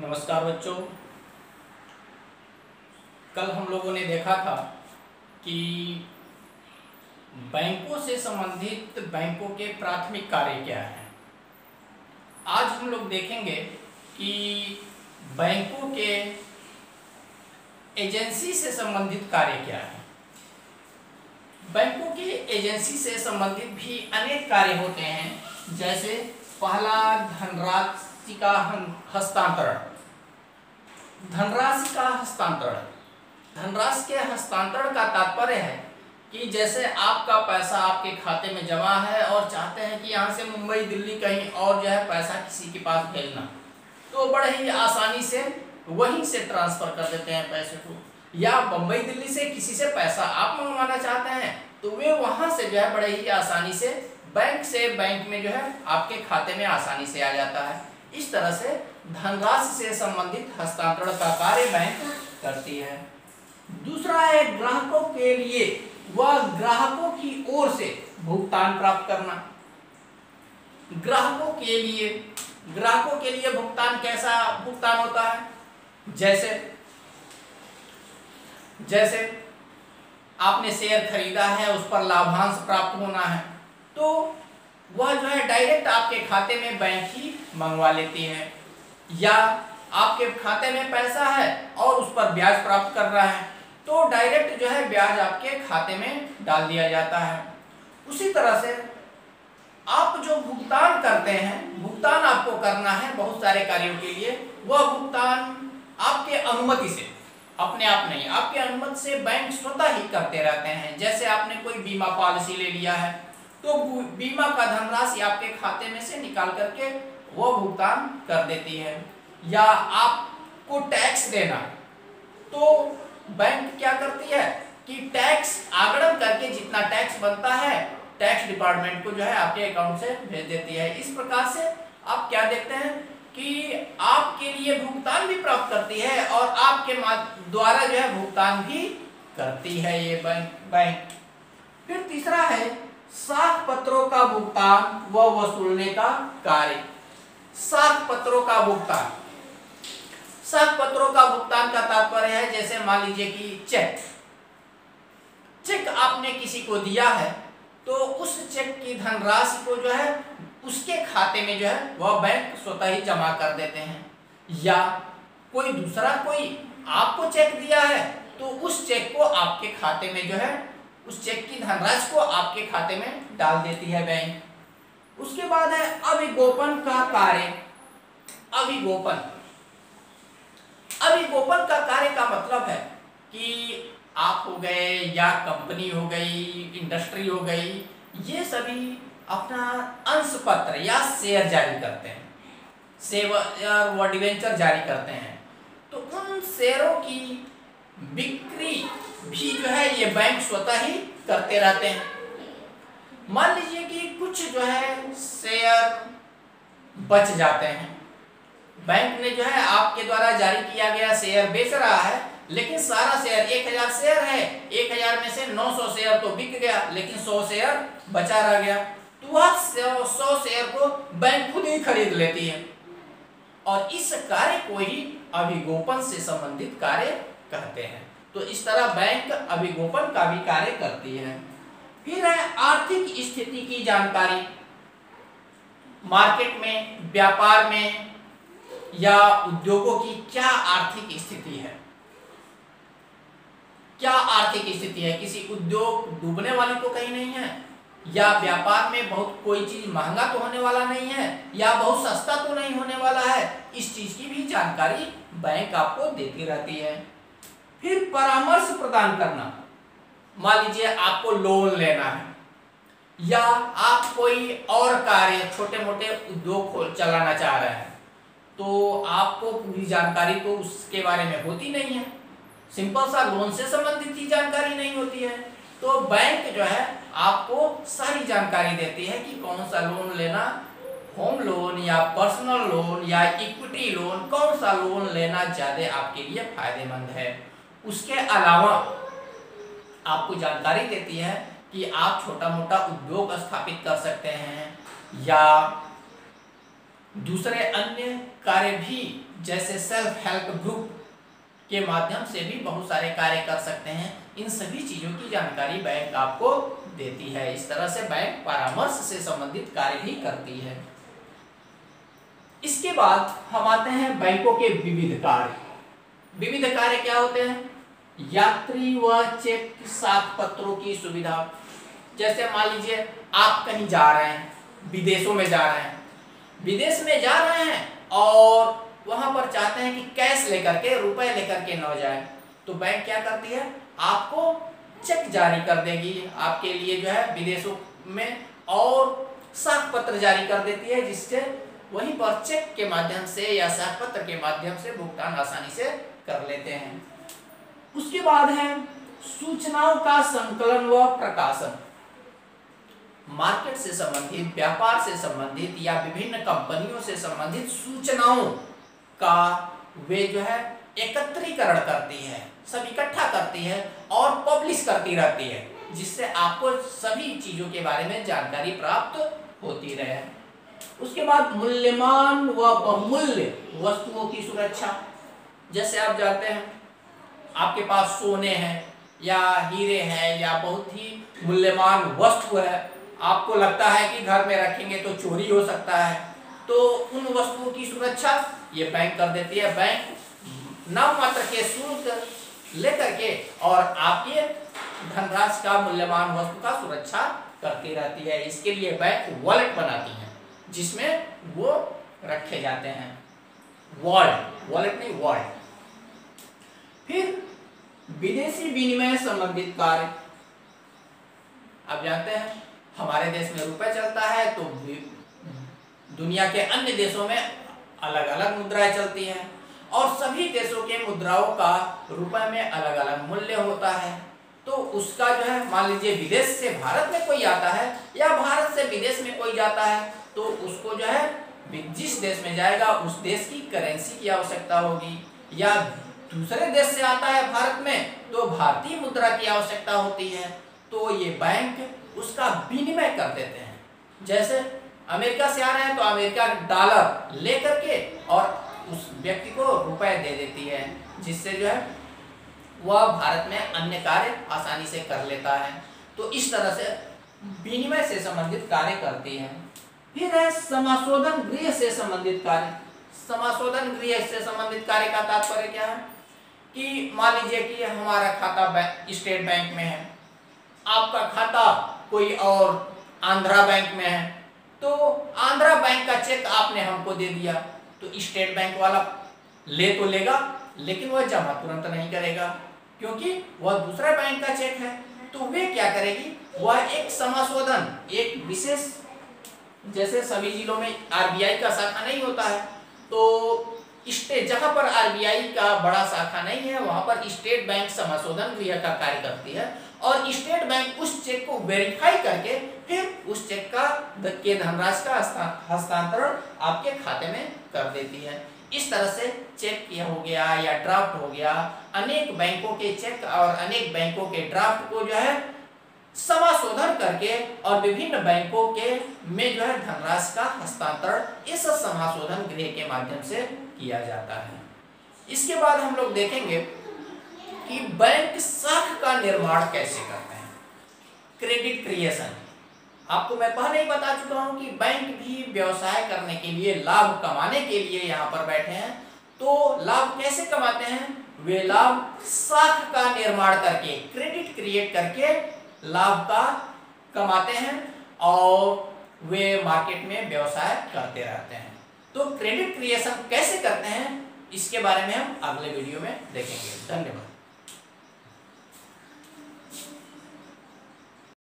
नमस्कार बच्चों। कल हम लोगों ने देखा था कि बैंकों से संबंधित बैंकों के प्राथमिक कार्य क्या हैं। आज हम लोग देखेंगे कि बैंकों के एजेंसी से संबंधित कार्य क्या है। बैंकों की एजेंसी से संबंधित भी अनेक कार्य होते हैं, जैसे पहला धनराशि का हस्तांतरण। धनराशि का हस्तांतरण, धनराशि के हस्तांतरण का तात्पर्य है कि जैसे आपका पैसा आपके खाते में जमा है और चाहते हैं कि यहाँ से मुंबई दिल्ली कहीं और जो है पैसा किसी के पास भेजना, तो बड़े ही आसानी से वहीं से ट्रांसफर कर देते हैं पैसे को। या मुंबई दिल्ली से किसी से पैसा आप मंगवाना चाहते हैं तो वे वहाँ से जो है बड़े ही आसानी से बैंक में जो है आपके खाते में आसानी से आ जाता है। इस तरह से धनराशि से संबंधित हस्तांतरण का कार्य बैंक करती है। दूसरा है ग्राहकों के लिए व ग्राहकों की ओर से भुगतान प्राप्त करना। ग्राहकों के लिए भुगतान कैसा भुगतान होता है? जैसे आपने शेयर खरीदा है, उस पर लाभांश प्राप्त होना है, तो वह जो है डायरेक्ट आपके खाते में बैंक ही मंगवा लेती है। या आपके खाते में पैसा है और उस पर ब्याज प्राप्त कर रहा है, तो डायरेक्ट जो है ब्याज आपके खाते में डाल दिया जाता है। उसी तरह से आप जो भुगतान करते हैं, भुगतान आपको करना है बहुत सारे कार्यों के लिए, वह भुगतान आपके अनुमति से, अपने आप नहीं, आपके अनुमति से बैंक स्वतः ही करते रहते हैं। जैसे आपने कोई बीमा पॉलिसी ले लिया है तो बीमा का धनराशि आपके खाते में से निकाल करके वो भुगतान कर देती है। या आपको टैक्स देना, तो बैंक क्या करती है कि टैक्स आगणन करके जितना टैक्स बनता है टैक्स डिपार्टमेंट को जो है आपके अकाउंट से भेज देती है। इस प्रकार से आप क्या देखते हैं कि आपके लिए भुगतान भी प्राप्त करती है और आपके द्वारा जो है भुगतान भी करती है ये बैंक। फिर तीसरा है साख पत्रों का भुगतान व वसूलने का कार्य। साख पत्रों का भुगतान, साख पत्रों का भुगतान का तात्पर्य है जैसे मान लीजिए कि चेक आपने किसी को दिया है, तो उस चेक की धनराशि को जो है उसके खाते में जो है वह बैंक स्वतः ही जमा कर देते हैं। या कोई दूसरा कोई आपको चेक दिया है तो उस चेक को आपके खाते में जो है, उस चेक की धनराशि को आपके खाते में डाल देती है बैंक। उसके बाद है अभिगोपन का कार्य। अभिगोपन का कार्य का मतलब है कि आप हो गए या कंपनी हो गई, इंडस्ट्री हो गई, ये सभी अपना अंश पत्र या शेयर जारी करते हैं, शेयर व डिवेंचर जारी करते हैं, तो उन शेयरों की बिक्री भी जो है ये बैंक स्वतः ही करते रहते हैं। मान लीजिए कि कुछ जो है शेयर बच जाते हैं, बैंक ने जो है आपके द्वारा जारी किया गया शेयर बेच रहा है, लेकिन सारा शेयर 1000 शेयर है, 1000 में से 900 शेयर तो बिक गया, लेकिन 100 शेयर बचा रह गया, तो वह 100 शेयर को बैंक खुद ही खरीद लेती है। और इस कार्य को ही अभिगोपन से संबंधित कार्य कहते हैं। तो इस तरह बैंक अभिगोपन का भी कार्य करती है। फिर है आर्थिक स्थिति की जानकारी। मार्केट में, व्यापार में या उद्योगों की क्या आर्थिक स्थिति है, क्या आर्थिक स्थिति है। किसी उद्योग डूबने वाली तो कहीं नहीं है, या व्यापार में बहुत कोई चीज महंगा तो होने वाला नहीं है, या बहुत सस्ता तो नहीं होने वाला है। इस चीज की भी जानकारी बैंक आपको देती रहती है। फिर परामर्श प्रदान करना। मान लीजिए आपको लोन लेना है या आप कोई और कार्य, छोटे मोटे उद्योग चलाना चाह रहे हैं, तो आपको पूरी जानकारी तो उसके बारे में होती नहीं है, सिंपल सा लोन से संबंधित ही जानकारी नहीं होती है, तो बैंक जो है आपको सारी जानकारी देती है कि कौन सा लोन लेना, होम लोन या पर्सनल लोन या इक्विटी लोन, कौन सा लोन लेना ज़्यादा आपके लिए फायदेमंद है। उसके अलावा आपको जानकारी देती है कि आप छोटा मोटा उद्योग स्थापित कर सकते हैं, या दूसरे अन्य कार्य भी जैसे सेल्फ हेल्प ग्रुप के माध्यम से भी बहुत सारे कार्य कर सकते हैं। इन सभी चीजों की जानकारी बैंक आपको देती है। इस तरह से बैंक परामर्श से संबंधित कार्य भी करती है। इसके बाद हम आते हैं बैंकों के विविध कार्य। विविध कार्य क्या होते हैं? यात्री व चेक साख पत्रों की सुविधा। जैसे मान लीजिए आप कहीं जा रहे हैं, विदेशों में जा रहे हैं, विदेश में जा रहे हैं और वहां पर चाहते हैं कि कैश लेकर के, रुपए लेकर के न जाए, तो बैंक क्या करती है? आपको चेक जारी कर देगी आपके लिए जो है विदेशों में, और साख पत्र जारी कर देती है, जिससे वहीं पर चेक के माध्यम से या साख पत्र के माध्यम से भुगतान आसानी से कर लेते हैं। उसके बाद है सूचनाओं का संकलन व प्रकाशन। मार्केट से संबंधित, व्यापार से संबंधित या विभिन्न कंपनियों से संबंधित सूचनाओं का वे जो है एकत्रीकरण करती है, सब इकट्ठा करती है और पब्लिश करती रहती है, जिससे आपको सभी चीजों के बारे में जानकारी प्राप्त होती रहे। उसके बाद मूल्यवान व बहुमूल्य वस्तुओं की सुरक्षा। जैसे आप जानते हैं आपके पास सोने हैं या हीरे हैं या बहुत ही मूल्यवान वस्तु है, आपको लगता है कि घर में रखेंगे तो चोरी हो सकता है, तो उन वस्तुओं की सुरक्षा ये बैंक कर देती है। बैंक नाम मात्र के शुल्क लेकर के और आपके धनराशि का, मूल्यवान वस्तु का सुरक्षा करती रहती है। इसके लिए बैंक वॉलेट बनाती है जिसमें वो रखे जाते हैं। वॉलेट नहीं, वॉलेट। फिर विदेशी विनिमय संबंधित कार्य। आप जानते हैं हमारे देश में रुपए चलता है तो दुनिया के अन्य देशों में अलग अलग मुद्राएं चलती हैं और सभी देशों के मुद्राओं का रुपए में अलग अलग मूल्य होता है। तो उसका जो है मान लीजिए विदेश से भारत में कोई आता है या भारत से विदेश में कोई जाता है, तो उसको जो है जिस देश में जाएगा उस देश की करेंसी की आवश्यकता होगी, या दूसरे देश से आता है भारत में तो भारतीय मुद्रा की आवश्यकता होती है। तो ये बैंक उसका विनिमय कर देते हैं। जैसे अमेरिका से आ रहे हैं तो अमेरिका डॉलर लेकर के और उस व्यक्ति को रुपए दे देती है, जिससे जो है वह भारत में अन्य कार्य आसानी से कर लेता है। तो इस तरह से विनिमय से संबंधित कार्य करती है। फिर है समाशोधन गृह से संबंधित कार्य। समाशोधन गृह से संबंधित कार्य का तात्पर्य क्या है कि मान लीजिए कि हमारा खाता स्टेट बैंक में है, आपका खाता कोई और आंध्रा बैंक में है, तो आंध्रा बैंक का चेक आपने हमको दे दिया, तो स्टेट बैंक वाला ले तो लेगा लेकिन वह जमा तुरंत नहीं करेगा, क्योंकि वह दूसरा बैंक का चेक है। तो वे क्या करेगी, वह एक समाशोधन, एक विशेष, जैसे सभी जिलों में आरबीआई का शाखा नहीं होता है, तो स्टेट जहां पर आरबीआई का बड़ा शाखा नहीं है वहां पर स्टेट बैंक समाशोधन गृह का कार्य करती है और स्टेट बैंक उस चेक को वेरीफाई करके फिर उस चेक का के धनराशि का हस्तांतरण आपके खाते में कर देती है। इस तरह से चेक हो गया या ड्राफ्ट हो गया, अनेक बैंकों के चेक और अनेक बैंकों के ड्राफ्ट को जो है समाशोधन करके और विभिन्न बैंकों के में जो है धनराशि का हस्तांतरण इस समाशोधन गृह के माध्यम से किया जाता है। इसके बाद हम लोग देखेंगे कि बैंक शाखा का निर्माण कैसे करते हैं। Credit creation. आपको मैं पहले ही बता चुका हूं कि बैंक भी व्यवसाय करने के लिए, लाभ कमाने के लिए यहाँ पर बैठे हैं। तो लाभ कैसे कमाते हैं? वे लाभ शाखा का निर्माण करके, क्रेडिट क्रिएट करके लाभ का कमाते हैं और वे मार्केट में व्यवसाय करते रहते हैं। तो क्रेडिट क्रिएशन कैसे करते हैं इसके बारे में हम अगले वीडियो में देखेंगे। धन्यवाद।